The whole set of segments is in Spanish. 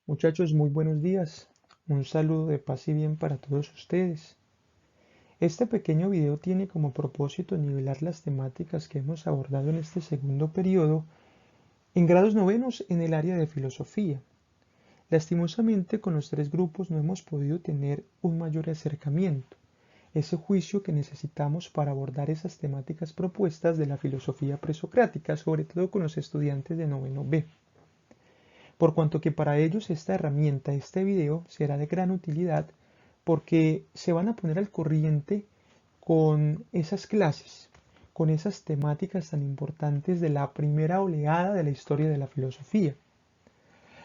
Muchachos, muy buenos días. Un saludo de paz y bien para todos ustedes. Este pequeño video tiene como propósito nivelar las temáticas que hemos abordado en este segundo periodo en grados novenos en el área de filosofía. Lastimosamente, con los tres grupos no hemos podido tener un mayor acercamiento, ese juicio que necesitamos para abordar esas temáticas propuestas de la filosofía presocrática, sobre todo con los estudiantes de noveno B. Por cuanto que para ellos esta herramienta, este video, será de gran utilidad porque se van a poner al corriente con esas clases, con esas temáticas tan importantes de la primera oleada de la historia de la filosofía.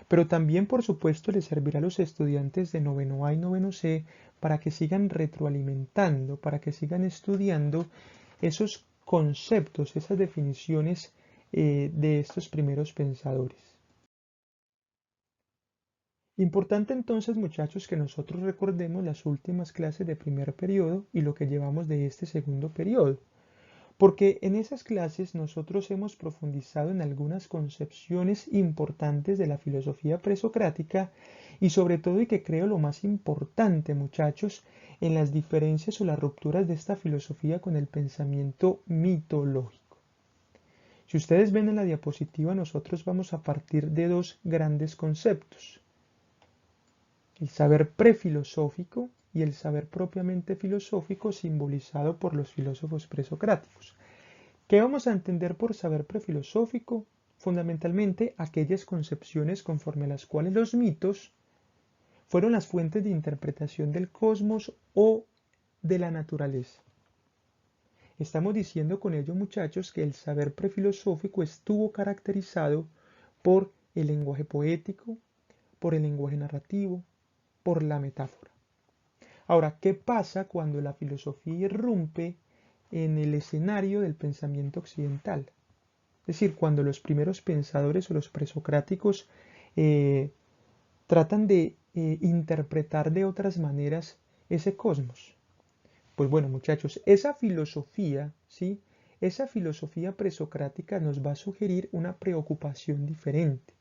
Pero también, por supuesto, les servirá a los estudiantes de noveno A y noveno C para que sigan retroalimentando, para que sigan estudiando esos conceptos, esas definiciones de estos primeros pensadores. Importante entonces, muchachos, que nosotros recordemos las últimas clases de primer periodo y lo que llevamos de este segundo periodo, porque en esas clases nosotros hemos profundizado en algunas concepciones importantes de la filosofía presocrática y sobre todo, y que creo lo más importante, muchachos, en las diferencias o las rupturas de esta filosofía con el pensamiento mitológico. Si ustedes ven en la diapositiva, nosotros vamos a partir de dos grandes conceptos: el saber prefilosófico y el saber propiamente filosófico, simbolizado por los filósofos presocráticos. ¿Qué vamos a entender por saber prefilosófico? Fundamentalmente aquellas concepciones conforme a las cuales los mitos fueron las fuentes de interpretación del cosmos o de la naturaleza. Estamos diciendo con ello, muchachos, que el saber prefilosófico estuvo caracterizado por el lenguaje poético, por el lenguaje narrativo, por la metáfora. Ahora, ¿qué pasa cuando la filosofía irrumpe en el escenario del pensamiento occidental? Es decir, cuando los primeros pensadores o los presocráticos eh, tratan de interpretar de otras maneras ese cosmos. Pues bueno, muchachos, esa filosofía, ¿sí? Esa filosofía presocrática nos va a sugerir una preocupación diferente.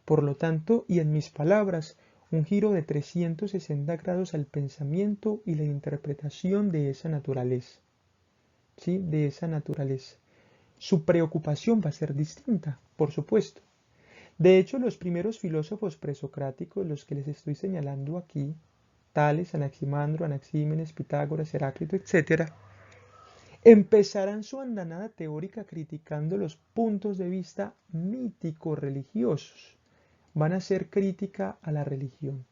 Por lo tanto, y en mis palabras, un giro de 360 grados al pensamiento y la interpretación de esa naturaleza, ¿sí? De esa naturaleza. Su preocupación va a ser distinta, por supuesto. De hecho, los primeros filósofos presocráticos, los que les estoy señalando aquí, Tales, Anaximandro, Anaxímenes, Pitágoras, Heráclito, etc., empezarán su andanada teórica criticando los puntos de vista míticos religiosos. Van a hacer crítica a la religión.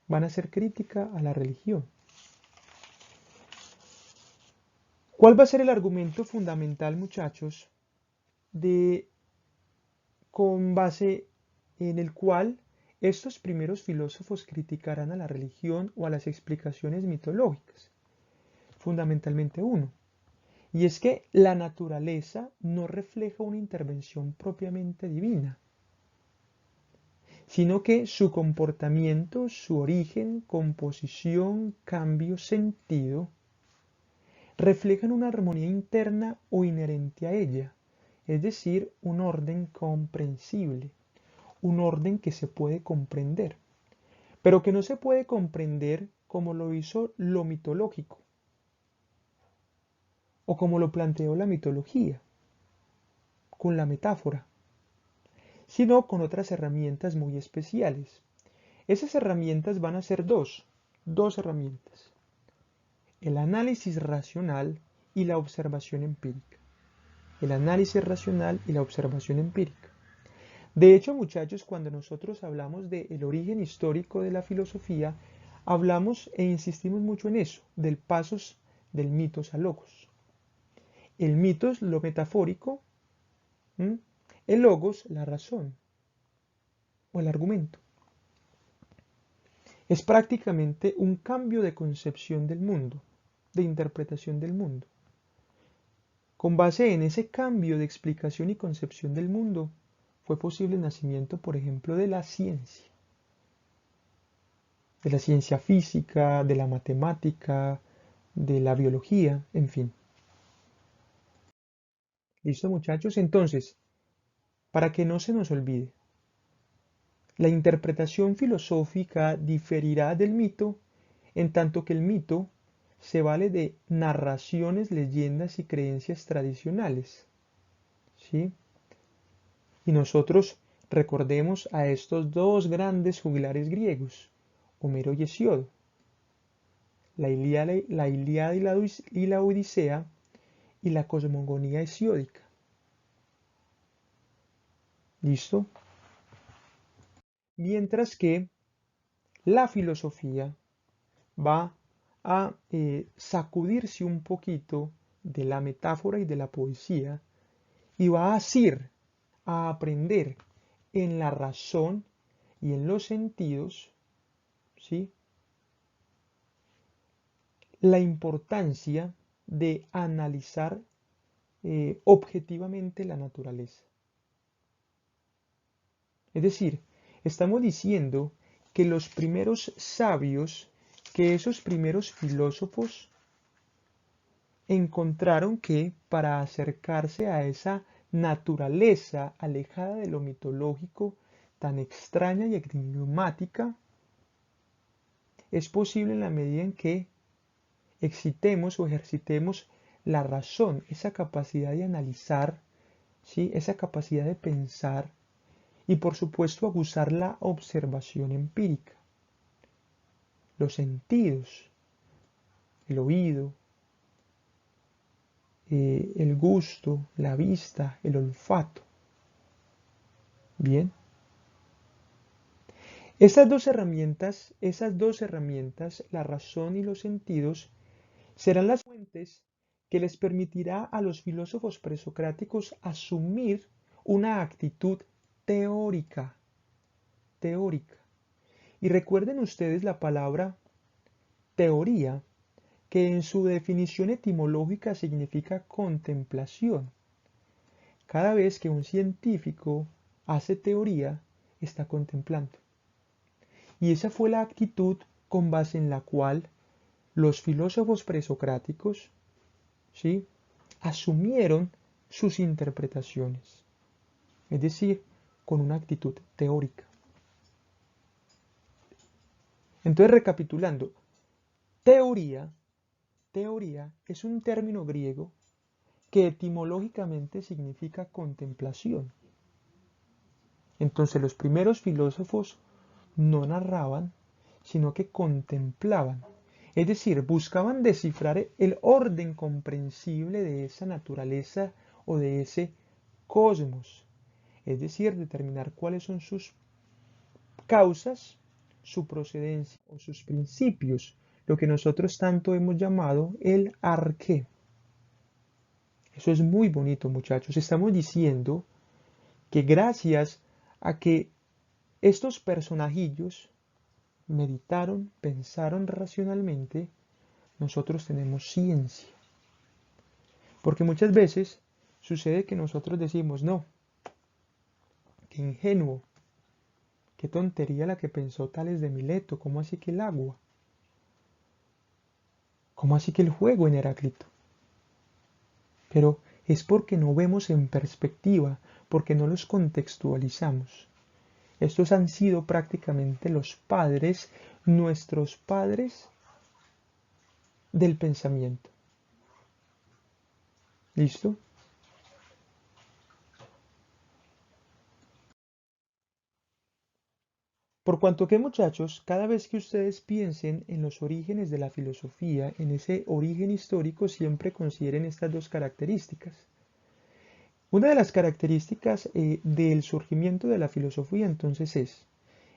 Van a hacer crítica a la religión. ¿Cuál va a ser el argumento fundamental, muchachos, de con base en el cual estos primeros filósofos criticarán a la religión o a las explicaciones mitológicas? Fundamentalmente uno, y es que la naturaleza no refleja una intervención propiamente divina, sino que su comportamiento, su origen, composición, cambio, sentido, reflejan una armonía interna o inherente a ella, es decir, un orden comprensible, un orden que se puede comprender, pero que no se puede comprender como lo hizo lo mitológico o como lo planteó la mitología, con la metáfora, sino con otras herramientas muy especiales. Esas herramientas van a ser dos herramientas: el análisis racional y la observación empírica. El análisis racional y la observación empírica. De hecho, muchachos, cuando nosotros hablamos del origen histórico de la filosofía, hablamos e insistimos mucho en eso, del pasos del mitos a logos. El mitos, lo metafórico, ¿m? El logos, la razón o el argumento. Es prácticamente un cambio de concepción del mundo, de interpretación del mundo. Con base en ese cambio de explicación y concepción del mundo, fue posible el nacimiento, por ejemplo, de la ciencia física, de la matemática, de la biología, en fin. ¿Listo, muchachos? Entonces, para que no se nos olvide, La interpretación filosófica diferirá del mito, en tanto que el mito se vale de narraciones, leyendas y creencias tradicionales, ¿sí? Y nosotros recordemos a estos dos grandes juglares griegos, Homero y Hesíodo. La Ilíada y la Odisea y la cosmogonía hesiódica. ¿Listo? Mientras que la filosofía va a sacudirse un poquito de la metáfora y de la poesía y va a asir, a aprender en la razón y en los sentidos, ¿sí? La importancia de analizar objetivamente la naturaleza. Es decir, estamos diciendo que los primeros sabios, que esos primeros filósofos encontraron que para acercarse a esa naturaleza alejada de lo mitológico, tan extraña y enigmática, es posible en la medida en que excitemos o ejercitemos la razón, esa capacidad de analizar, ¿sí? Esa capacidad de pensar y por supuesto aguzar la observación empírica, los sentidos, el oído, el gusto, la vista, el olfato. Bien, esas dos herramientas, la razón y los sentidos, serán las fuentes que les permitirá a los filósofos presocráticos asumir una actitud teórica, teórica. Y recuerden ustedes la palabra teoría, que en su definición etimológica significa contemplación. Cada vez que un científico hace teoría, está contemplando. Y esa fue la actitud con base en la cual los filósofos presocráticos, ¿sí?, asumieron sus interpretaciones, es decir, con una actitud teórica. Entonces, recapitulando, teoría, teoría es un término griego que etimológicamente significa contemplación. Entonces los primeros filósofos no narraban, sino que contemplaban. Es decir, buscaban descifrar el orden comprensible de esa naturaleza o de ese cosmos. Es decir, determinar cuáles son sus causas, su procedencia o sus principios, lo que nosotros tanto hemos llamado el arqué. Eso es muy bonito, muchachos. Estamos diciendo que gracias a que estos personajillos meditaron, pensaron racionalmente, nosotros tenemos ciencia. Porque muchas veces sucede que nosotros decimos, no, qué ingenuo, qué tontería la que pensó Tales de Mileto, ¿cómo así que el agua? ¿Cómo así que el fuego en Heráclito? Pero es porque no vemos en perspectiva, porque no los contextualizamos. Estos han sido prácticamente los padres, nuestros padres del pensamiento. ¿Listo? Por cuanto que muchachos, cada vez que ustedes piensen en los orígenes de la filosofía, en ese origen histórico, siempre consideren estas dos características. Una de las características del surgimiento de la filosofía entonces es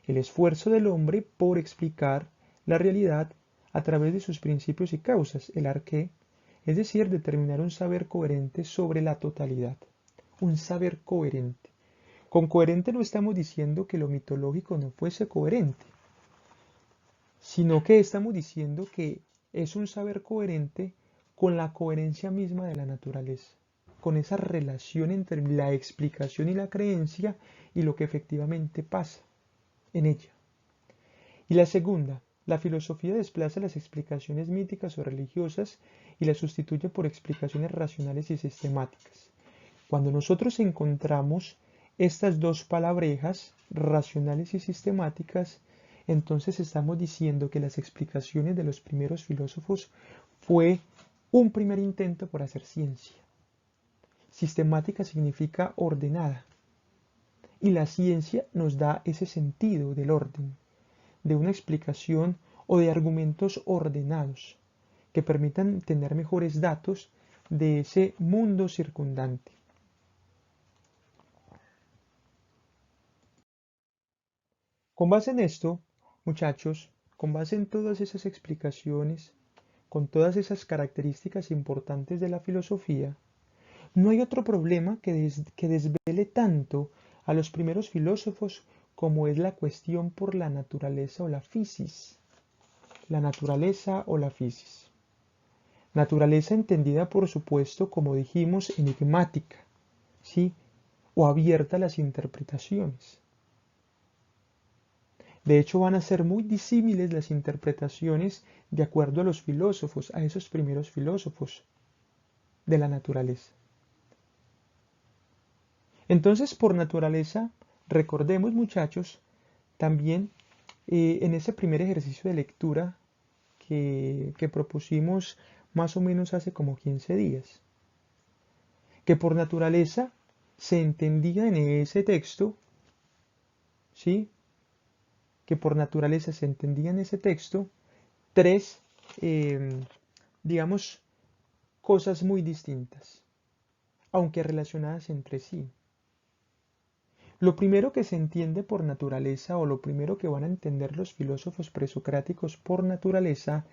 el esfuerzo del hombre por explicar la realidad a través de sus principios y causas, el arqué, es decir, determinar un saber coherente sobre la totalidad, un saber coherente. Con coherente no estamos diciendo que lo mitológico no fuese coherente, sino que estamos diciendo que es un saber coherente con la coherencia misma de la naturaleza, con esa relación entre la explicación y la creencia y lo que efectivamente pasa en ella. Y la segunda, la filosofía desplaza las explicaciones míticas o religiosas y las sustituye por explicaciones racionales y sistemáticas. Cuando nosotros encontramos estas dos palabrejas, racionales y sistemáticas, entonces estamos diciendo que las explicaciones de los primeros filósofos fue un primer intento por hacer ciencia. Sistemática significa ordenada, y la ciencia nos da ese sentido del orden, de una explicación o de argumentos ordenados que permitan tener mejores datos de ese mundo circundante. Con base en esto, muchachos, con base en todas esas explicaciones, con todas esas características importantes de la filosofía, no hay otro problema que desvele tanto a los primeros filósofos como es la cuestión por la naturaleza o la physis. La naturaleza o la physis. Naturaleza entendida, por supuesto, como dijimos, enigmática, ¿sí? O abierta a las interpretaciones. De hecho, van a ser muy disímiles las interpretaciones de acuerdo a los filósofos, a esos primeros filósofos de la naturaleza. Entonces, por naturaleza, recordemos, muchachos, también en ese primer ejercicio de lectura que propusimos más o menos hace como 15 días, que por naturaleza se entendía en ese texto, ¿sí? Que por naturaleza se entendía en ese texto tres, digamos, cosas muy distintas, aunque relacionadas entre sí. Lo primero que se entiende por naturaleza, o lo primero que van a entender los filósofos presocráticos por naturaleza,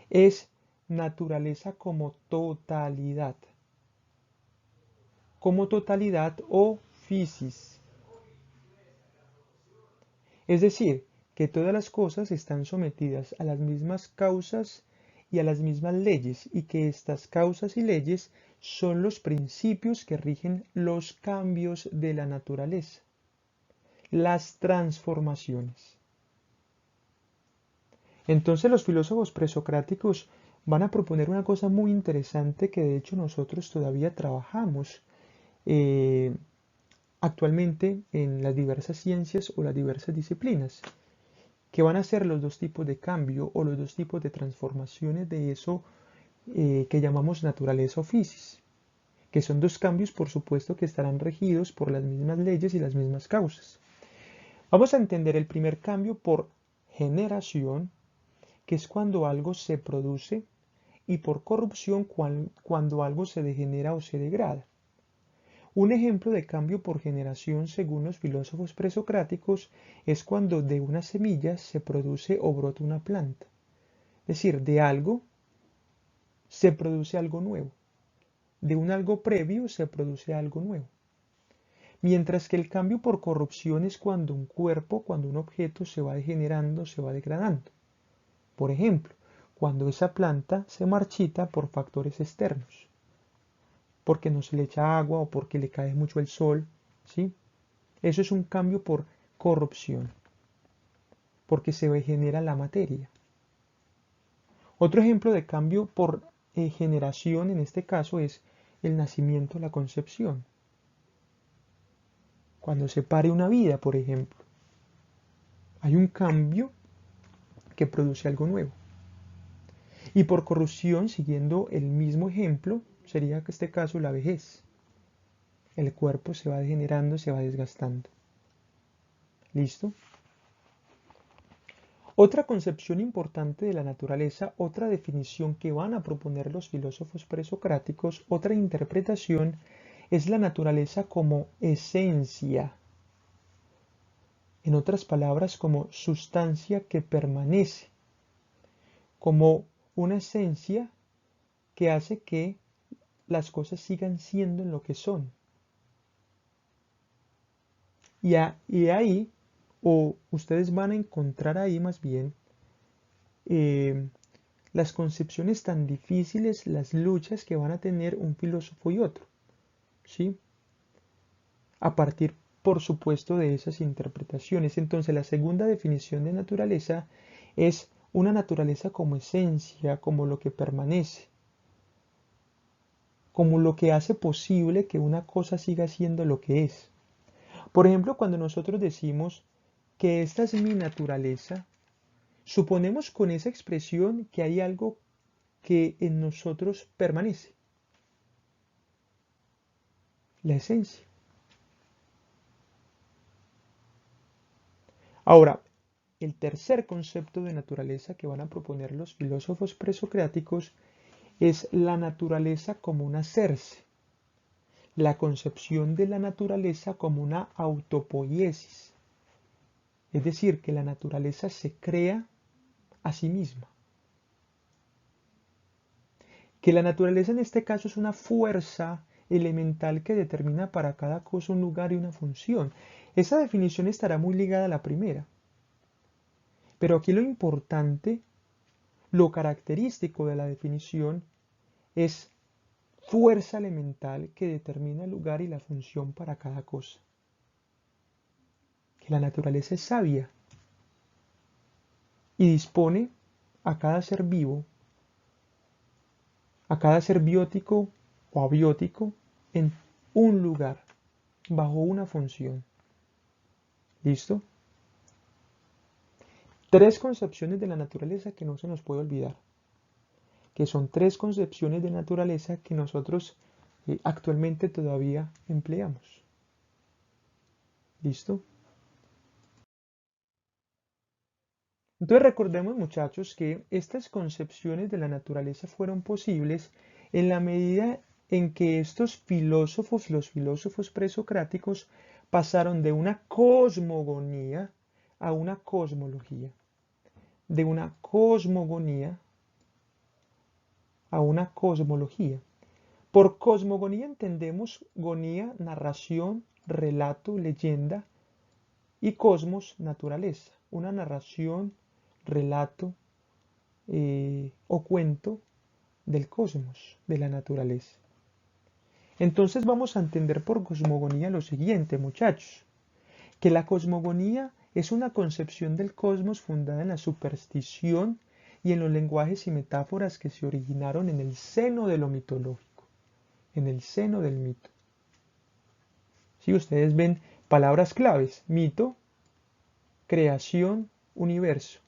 es naturaleza como totalidad o physis. Es decir, que todas las cosas están sometidas a las mismas causas y a las mismas leyes, y que estas causas y leyes son los principios que rigen los cambios de la naturaleza, las transformaciones. Entonces los filósofos presocráticos van a proponer una cosa muy interesante que de hecho nosotros todavía trabajamos actualmente en las diversas ciencias o las diversas disciplinas, que van a ser los dos tipos de cambio o los dos tipos de transformaciones de eso que llamamos naturaleza o physis, que son dos cambios, por supuesto, que estarán regidos por las mismas leyes y las mismas causas. Vamos a entender el primer cambio por generación, que es cuando algo se produce, y por corrupción cuando algo se degenera o se degrada. Un ejemplo de cambio por generación, según los filósofos presocráticos, es cuando de una semilla se produce o brota una planta. Es decir, de algo se produce algo nuevo. De un algo previo se produce algo nuevo. Mientras que el cambio por corrupción es cuando un cuerpo, cuando un objeto se va degenerando, se va degradando. Por ejemplo, cuando esa planta se marchita por factores externos, porque no se le echa agua o porque le cae mucho el sol, ¿sí? Eso es un cambio por corrupción, porque se degenera la materia. Otro ejemplo de cambio por generación en este caso es el nacimiento, la concepción. Cuando se pare una vida, por ejemplo, hay un cambio que produce algo nuevo. Y por corrupción, siguiendo el mismo ejemplo, sería en este caso la vejez. El cuerpo se va degenerando, se va desgastando. ¿Listo? Otra concepción importante de la naturaleza, otra definición que van a proponer los filósofos presocráticos, otra interpretación, es la naturaleza como esencia. En otras palabras, como sustancia que permanece, como una esencia que hace que las cosas sigan siendo en lo que son. Y ahí, o ustedes van a encontrar ahí más bien, las concepciones tan difíciles, las luchas que van a tener un filósofo y otro, ¿sí? A partir, por supuesto, de esas interpretaciones. Entonces, la segunda definición de naturaleza es una naturaleza como esencia, como lo que permanece, como lo que hace posible que una cosa siga siendo lo que es. Por ejemplo, cuando nosotros decimos que esta es mi naturaleza, suponemos con esa expresión que hay algo que en nosotros permanece, la esencia. Ahora, el tercer concepto de naturaleza que van a proponer los filósofos presocráticos es la naturaleza como un hacerse, la concepción de la naturaleza como una autopoiesis, es decir, que la naturaleza se crea a sí misma, que la naturaleza en este caso es una fuerza elemental que determina para cada cosa un lugar y una función. Esa definición estará muy ligada a la primera, pero aquí lo importante, lo característico de la definición es fuerza elemental que determina el lugar y la función para cada cosa. Que la naturaleza es sabia y dispone a cada ser vivo, a cada ser biótico o abiótico en un lugar, bajo una función. ¿Listo? Tres concepciones de la naturaleza que no se nos puede olvidar, que son tres concepciones de naturaleza que nosotros actualmente todavía empleamos. ¿Listo? Entonces recordemos, muchachos, que estas concepciones de la naturaleza fueron posibles en la medida en que estos filósofos, los filósofos presocráticos, pasaron de una cosmogonía a una cosmología, de una cosmogonía a una cosmología. Por cosmogonía entendemos gonía, narración, relato, leyenda, y cosmos, naturaleza, una narración, relato o cuento del cosmos, de la naturaleza. Entonces vamos a entender por cosmogonía lo siguiente, muchachos, que la cosmogonía es una concepción del cosmos fundada en la superstición y en los lenguajes y metáforas que se originaron en el seno de lo mitológico, en el seno del mito. Si ustedes ven palabras claves, mito, creación, universo.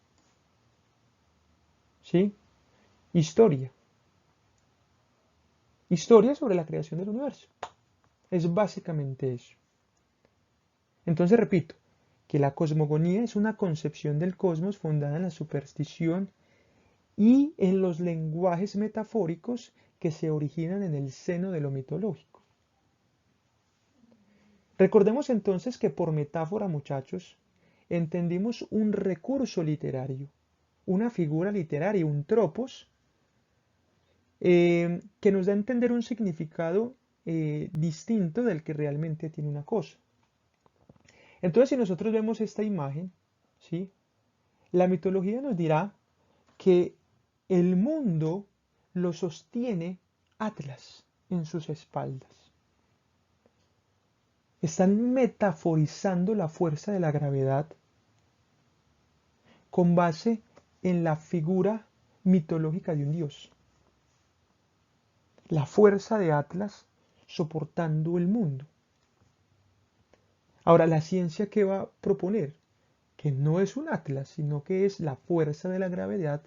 ¿Sí? Historia. Historia sobre la creación del universo. Es básicamente eso. Entonces repito, que la cosmogonía es una concepción del cosmos fundada en la superstición y en los lenguajes metafóricos que se originan en el seno de lo mitológico. Recordemos entonces que por metáfora, muchachos, entendimos un recurso literario, una figura literaria, un tropos, que nos da a entender un significado distinto del que realmente tiene una cosa. Entonces, si nosotros vemos esta imagen, ¿sí? La mitología nos dirá que el mundo lo sostiene Atlas en sus espaldas. Están metaforizando la fuerza de la gravedad con base en la figura mitológica de un dios. La fuerza de Atlas soportando el mundo. Ahora, la ciencia, ¿qué va a proponer? Que no es un Atlas, sino que es la fuerza de la gravedad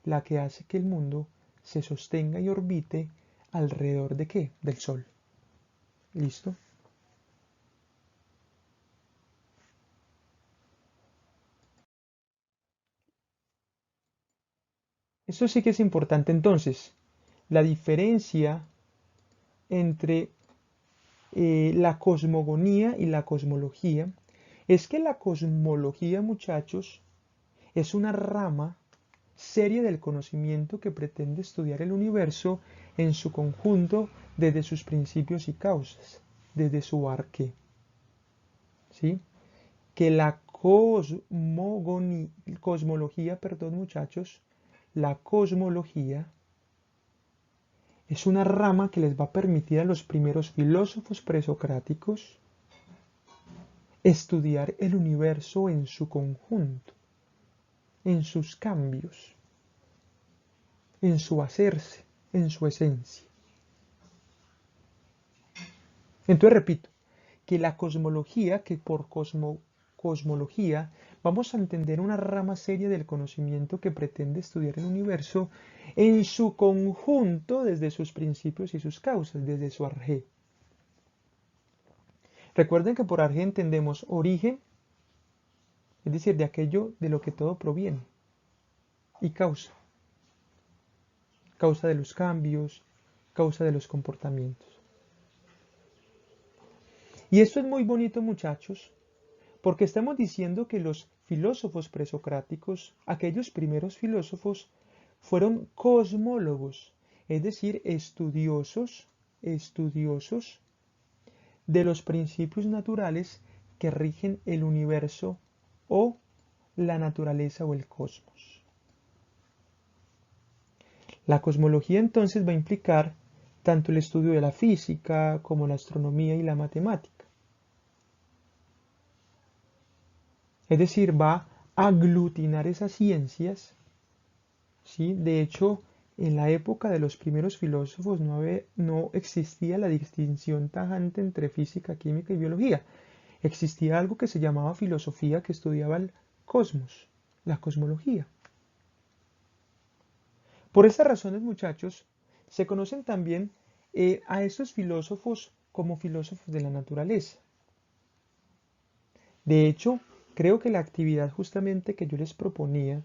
la que hace que el mundo se sostenga y orbite alrededor de ¿qué? Del Sol. ¿Listo? Esto sí que es importante entonces. La diferencia entre la cosmogonía y la cosmología es que la cosmología, muchachos, es una rama seria del conocimiento que pretende estudiar el universo en su conjunto desde sus principios y causas, desde su arqué. ¿Sí? Que la cosmología, perdón, muchachos, la cosmología es una rama que les va a permitir a los primeros filósofos presocráticos estudiar el universo en su conjunto, en sus cambios, en su hacerse, en su esencia. Entonces repito, que la cosmología, que por cosmología vamos a entender una rama seria del conocimiento que pretende estudiar el universo en su conjunto desde sus principios y sus causas, desde su arjé. Recuerden que por arjé entendemos origen, es decir, de aquello de lo que todo proviene, y causa, causa de los cambios, causa de los comportamientos. Y esto es muy bonito, muchachos, porque estamos diciendo que los filósofos presocráticos, aquellos primeros filósofos, fueron cosmólogos, es decir, estudiosos de los principios naturales que rigen el universo o la naturaleza o el cosmos. La cosmología entonces va a implicar tanto el estudio de la física como la astronomía y la matemática. Es decir, va a aglutinar esas ciencias, ¿sí? De hecho, en la época de los primeros filósofos no existía la distinción tajante entre física, química y biología. Existía algo que se llamaba filosofía, que estudiaba el cosmos, la cosmología. Por estas razones, muchachos, se conocen también a estos filósofos como filósofos de la naturaleza. De hecho, creo que la actividad justamente que yo les proponía,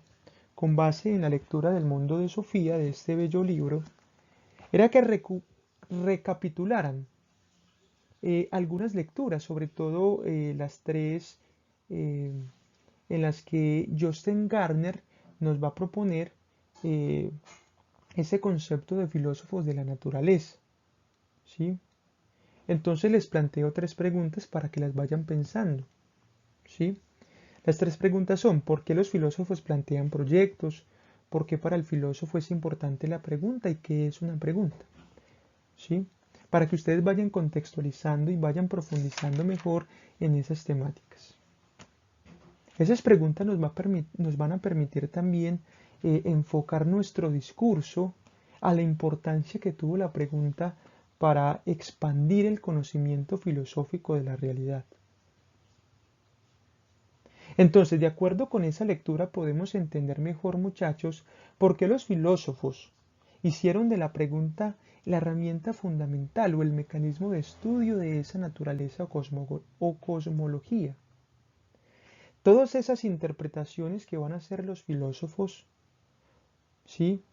con base en la lectura del Mundo de Sofía, de este bello libro, era que recapitularan algunas lecturas, sobre todo las tres en las que Jostein Garner nos va a proponer ese concepto de filósofos de la naturaleza, ¿sí? Entonces les planteo tres preguntas para que las vayan pensando, ¿sí? Las tres preguntas son: ¿por qué los filósofos plantean proyectos? ¿Por qué para el filósofo es importante la pregunta? ¿Y qué es una pregunta? ¿Sí? Para que ustedes vayan contextualizando y vayan profundizando mejor en esas temáticas. Esas preguntas nos van a permitir también enfocar nuestro discurso a la importancia que tuvo la pregunta para expandir el conocimiento filosófico de la realidad. Entonces, de acuerdo con esa lectura podemos entender mejor, muchachos, por qué los filósofos hicieron de la pregunta la herramienta fundamental o el mecanismo de estudio de esa naturaleza o cosmología. Todas esas interpretaciones que van a hacer los filósofos, ¿sí?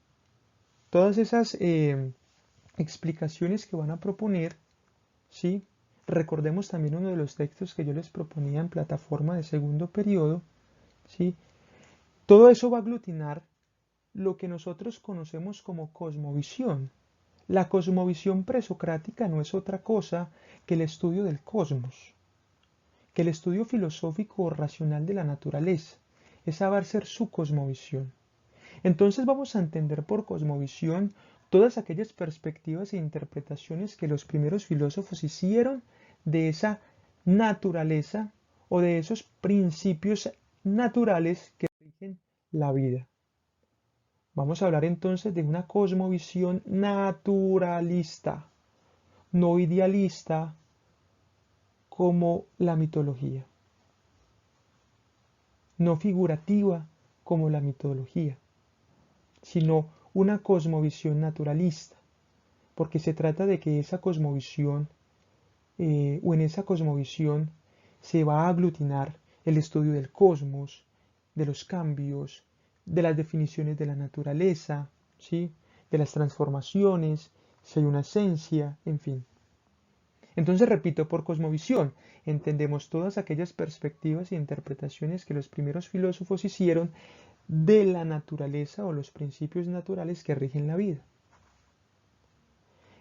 Todas esas explicaciones que van a proponer, ¿sí? Recordemos también uno de los textos que yo les proponía en plataforma de segundo periodo, ¿sí? Todo eso va a aglutinar lo que nosotros conocemos como cosmovisión. La cosmovisión presocrática no es otra cosa que el estudio del cosmos, que el estudio filosófico o racional de la naturaleza. Esa va a ser su cosmovisión. Entonces vamos a entender por cosmovisión todas aquellas perspectivas e interpretaciones que los primeros filósofos hicieron de esa naturaleza o de esos principios naturales que rigen la vida. Vamos a hablar entonces de una cosmovisión naturalista, no idealista como la mitología, no figurativa como la mitología, sino una cosmovisión naturalista, porque se trata de que esa cosmovisión o en esa cosmovisión se va a aglutinar el estudio del cosmos, de los cambios, de las definiciones de la naturaleza, ¿sí? De las transformaciones, si hay una esencia, en fin. Entonces, repito, por cosmovisión entendemos todas aquellas perspectivas e interpretaciones que los primeros filósofos hicieron de la naturaleza o los principios naturales que rigen la vida.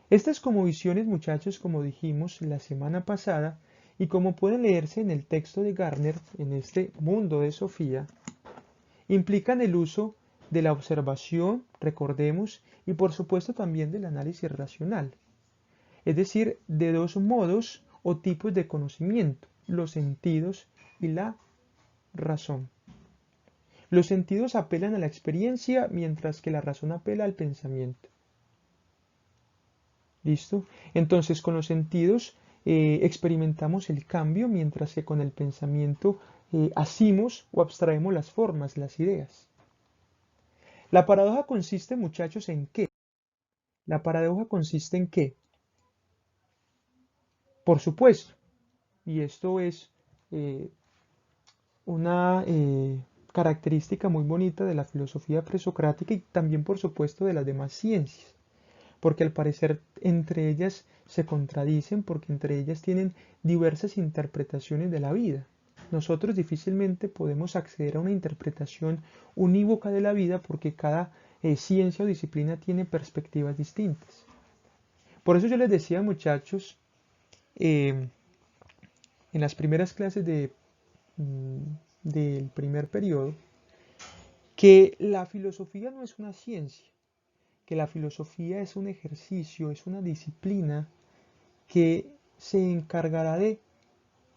Estas cosmovisiones, muchachos, como dijimos la semana pasada, y como pueden leerse en el texto de Garner, en este Mundo de Sofía, implican el uso de la observación, recordemos, y por supuesto también del análisis racional, es decir, de dos modos o tipos de conocimiento, los sentidos y la razón. Los sentidos apelan a la experiencia, mientras que la razón apela al pensamiento. ¿Listo? Entonces, con los sentidos experimentamos el cambio, mientras que con el pensamiento asimos o abstraemos las formas, las ideas. La paradoja consiste, muchachos, ¿en qué? La paradoja consiste en qué? Por supuesto, y esto es eh, una característica muy bonita de la filosofía presocrática y también, por supuesto, de las demás ciencias, porque al parecer entre ellas se contradicen, porque entre ellas tienen diversas interpretaciones de la vida. Nosotros difícilmente podemos acceder a una interpretación unívoca de la vida porque cada ciencia o disciplina tiene perspectivas distintas. Por eso yo les decía, muchachos, eh, en las primeras clases mm, del primer periodo, que la filosofía no es una ciencia, que la filosofía es un ejercicio, es una disciplina que se encargará de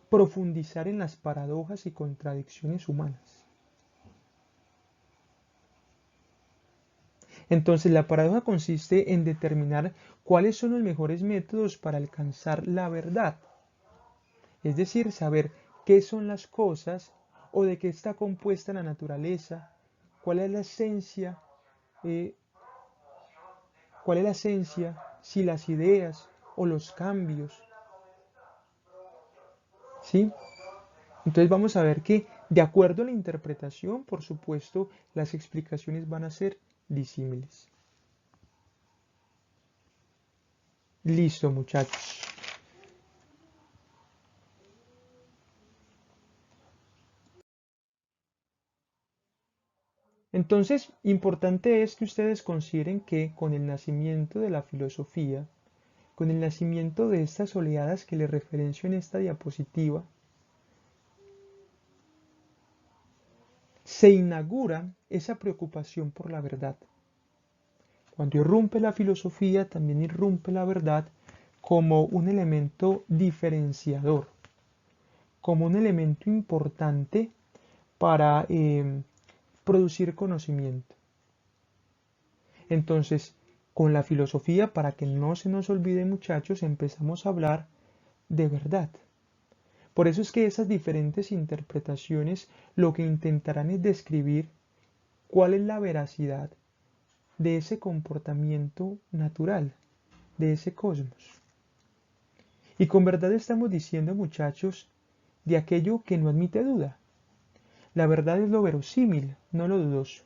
profundizar en las paradojas y contradicciones humanas. Entonces, la paradoja consiste en determinar cuáles son los mejores métodos para alcanzar la verdad, es decir, saber qué son las cosas o de qué está compuesta la naturaleza, cuál es la esencia, eh, cuál es la esencia, si las ideas o los cambios, ¿sí? Entonces vamos a ver que de acuerdo a la interpretación, por supuesto, las explicaciones van a ser disímiles. Listo, muchachos. Entonces, importante es que ustedes consideren que con el nacimiento de la filosofía, con el nacimiento de estas oleadas que les referencio en esta diapositiva, se inaugura esa preocupación por la verdad. Cuando irrumpe la filosofía, también irrumpe la verdad como un elemento diferenciador, como un elemento importante para producir conocimiento. Entonces, con la filosofía, para que no se nos olvide, muchachos, empezamos a hablar de verdad. Por eso es que esas diferentes interpretaciones lo que intentarán es describir cuál es la veracidad de ese comportamiento natural, de ese cosmos. Y con verdad estamos diciendo, muchachos, de aquello que no admite duda. La verdad es lo verosímil, no lo dudoso.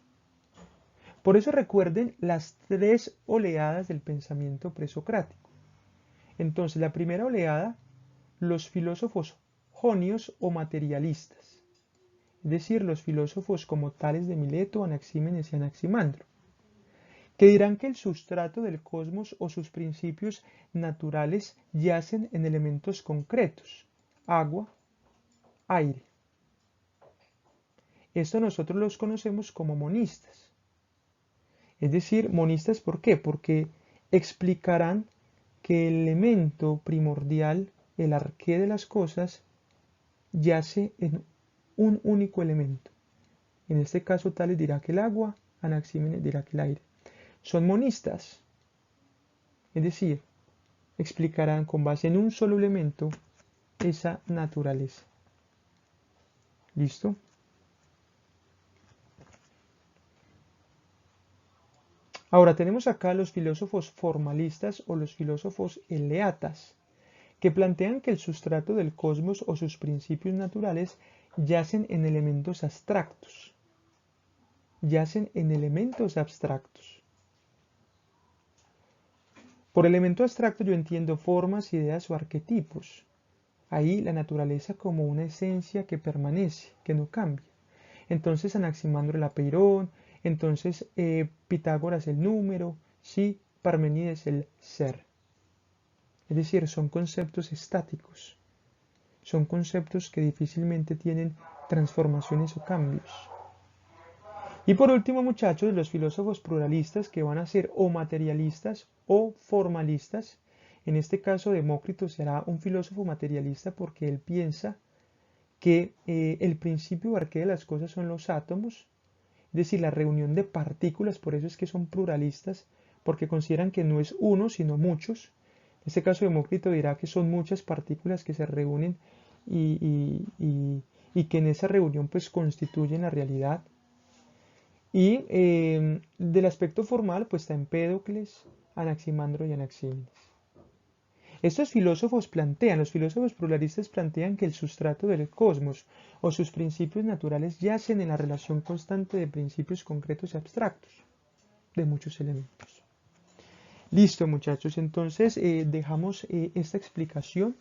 Por eso recuerden las tres oleadas del pensamiento presocrático. Entonces, la primera oleada, los filósofos jonios o materialistas, es decir, los filósofos como Tales de Mileto, Anaxímenes y Anaximandro, que dirán que el sustrato del cosmos o sus principios naturales yacen en elementos concretos, agua, aire. Esto nosotros los conocemos como monistas. Es decir, monistas, ¿por qué? Porque explicarán que el elemento primordial, el arqué de las cosas, yace en un único elemento. En este caso, Tales dirá que el agua, Anaxímenes dirá que el aire. Son monistas, es decir, explicarán con base en un solo elemento esa naturaleza. ¿Listo? Ahora tenemos acá los filósofos formalistas o los filósofos eleatas, que plantean que el sustrato del cosmos o sus principios naturales yacen en elementos abstractos. Yacen en elementos abstractos. Por elemento abstracto yo entiendo formas, ideas o arquetipos. Ahí la naturaleza como una esencia que permanece, que no cambia. Entonces Anaximandro el apeirón, entonces Pitágoras el número, sí, Parmenides el ser. Es decir, son conceptos estáticos, son conceptos que difícilmente tienen transformaciones o cambios. Y por último, muchachos, los filósofos pluralistas que van a ser o materialistas o formalistas. En este caso, Demócrito será un filósofo materialista porque él piensa que el principio arqué de las cosas son los átomos, es decir, la reunión de partículas, por eso es que son pluralistas, porque consideran que no es uno, sino muchos, En este caso, Demócrito dirá que son muchas partículas que se reúnen y que en esa reunión pues constituyen la realidad. Y del aspecto formal, pues está Empédocles, Anaximandro y Anaxímenes. Los filósofos pluralistas plantean que el sustrato del cosmos o sus principios naturales yacen en la relación constante de principios concretos y abstractos de muchos elementos. Listo, muchachos, entonces dejamos esta explicación.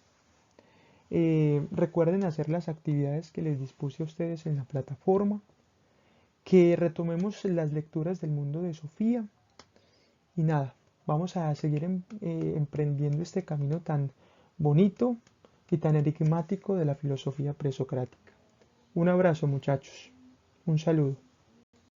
Recuerden hacer las actividades que les dispuse a ustedes en la plataforma, que retomemos las lecturas del mundo de Sofía y nada, vamos a seguir emprendiendo este camino tan bonito y tan enigmático de la filosofía presocrática. Un abrazo, muchachos. Un saludo.